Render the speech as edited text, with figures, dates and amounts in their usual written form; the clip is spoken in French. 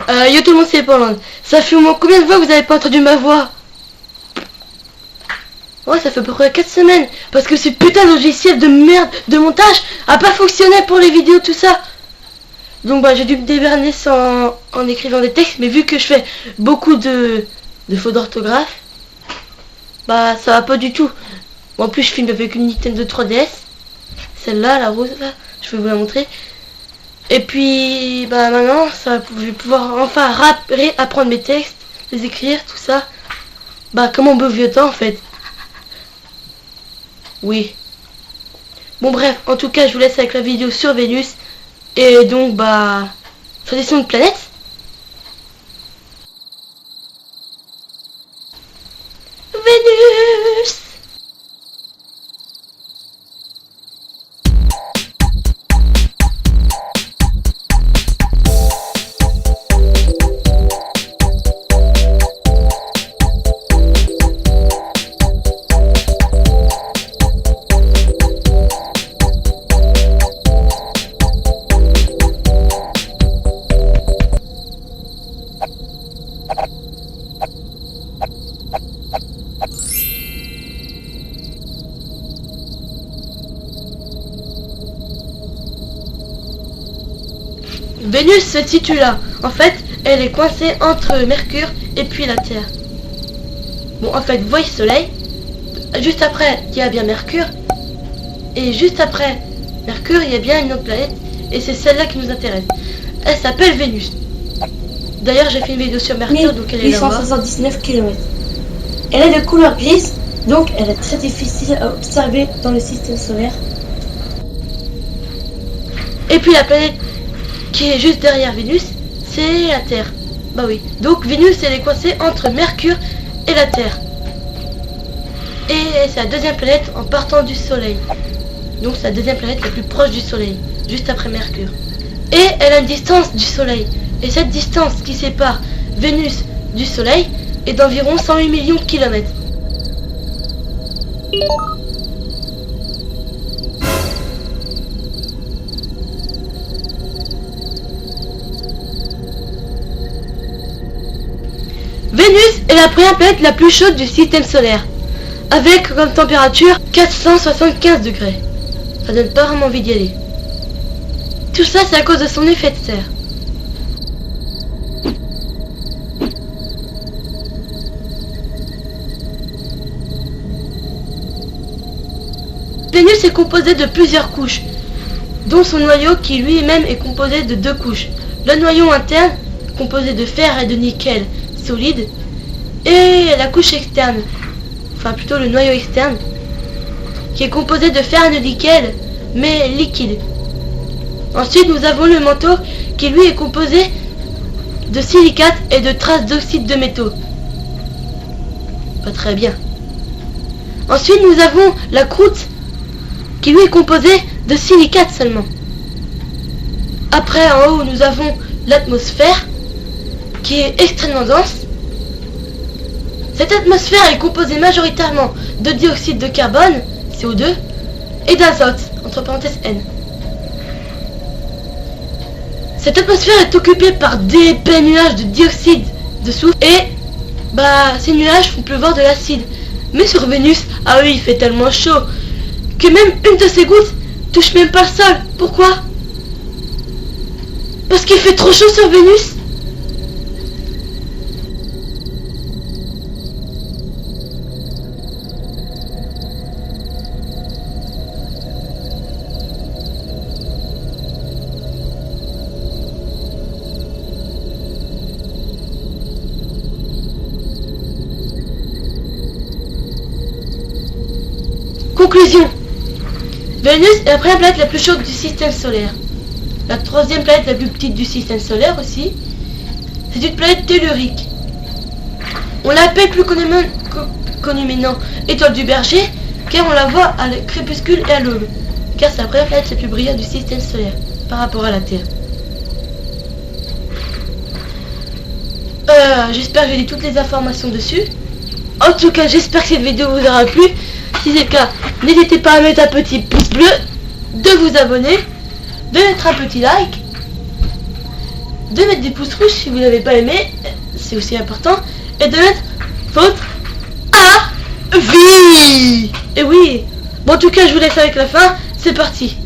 Yo tout le monde, c'est Pauline. Ça fait au moins combien de fois que vous avez pas entendu ma voix? Ouais, ça fait à peu près 4 semaines. Parce que ce putain de logiciel de merde de montage a pas fonctionné pour les vidéos, tout ça. Donc bah j'ai dû me déberner en écrivant des textes. Mais vu que je fais beaucoup de fautes d'orthographe, bah ça va pas du tout. En plus je filme avec une Nintendo 3DS. Celle-là, la rose là, je vais vous la montrer. Et puis bah maintenant ça, je vais pouvoir enfin réapprendre mes textes, les écrire, tout ça. Bah comme au beau vieux temps en fait. Oui. Bon bref, en tout cas je vous laisse avec la vidéo sur Vénus. Et donc bah choisissons une planète. Vénus. Vénus se situe là. En fait, elle est coincée entre Mercure et puis la Terre. Bon, en fait, vous voyez le Soleil. Juste après, il y a bien Mercure. Et juste après Mercure, il y a bien une autre planète. Et c'est celle-là qui nous intéresse. Elle s'appelle Vénus. D'ailleurs, j'ai fait une vidéo sur Mercure, donc elle est là-bas. 879 km. Elle est de couleur grise, donc elle est très difficile à observer dans le système solaire. Et puis la planète qui est juste derrière Vénus, c'est la Terre. Bah oui. Donc Vénus, elle est coincée entre Mercure et la Terre. Et c'est la deuxième planète en partant du Soleil. Donc c'est la deuxième planète la plus proche du Soleil, juste après Mercure. Et elle a une distance du Soleil. Et cette distance qui sépare Vénus du Soleil est d'environ 108 millions de kilomètres. Vénus est la première planète la plus chaude du système solaire, avec comme température 475 degrés. Ça donne pas vraiment envie d'y aller. Tout ça, c'est à cause de son effet de serre. Vénus est composée de plusieurs couches, dont son noyau qui lui-même est composé de 2 couches. Le noyau interne, composé de fer et de nickel solide, et la couche externe, enfin plutôt le noyau externe, qui est composé de fer et de nickel, mais liquide. Ensuite, nous avons le manteau qui lui est composé de silicate et de traces d'oxyde de métaux. Pas très bien. Ensuite, nous avons la croûte qui lui est composée de silicate seulement. Après, en haut, nous avons l'atmosphère qui est extrêmement dense. Cette atmosphère est composée majoritairement de dioxyde de carbone, CO2, et d'azote, entre parenthèses N. Cette atmosphère est occupée par d'épais nuages de dioxyde de soufre et ces nuages font pleuvoir de l'acide. Mais sur Vénus, ah oui, il fait tellement chaud que même une de ces gouttes touche même pas le sol. Pourquoi? Parce qu'il fait trop chaud sur Vénus. Conclusion. Vénus est la première planète la plus chaude du système solaire. La troisième planète la plus petite du système solaire aussi. C'est une planète tellurique. On l'appelle plus communément étoile du berger, car on la voit à le crépuscule et à l'aube. Car c'est la première planète la plus brillante du système solaire par rapport à la Terre. J'espère que j'ai dit toutes les informations dessus. En tout cas, j'espère que cette vidéo vous aura plu. Si c'est le cas, n'hésitez pas à mettre un petit pouce bleu, de vous abonner, de mettre un petit like, de mettre des pouces rouges si vous n'avez pas aimé, c'est aussi important, et de mettre votre avis. Et oui. Bon, en tout cas, je vous laisse avec la fin. C'est parti.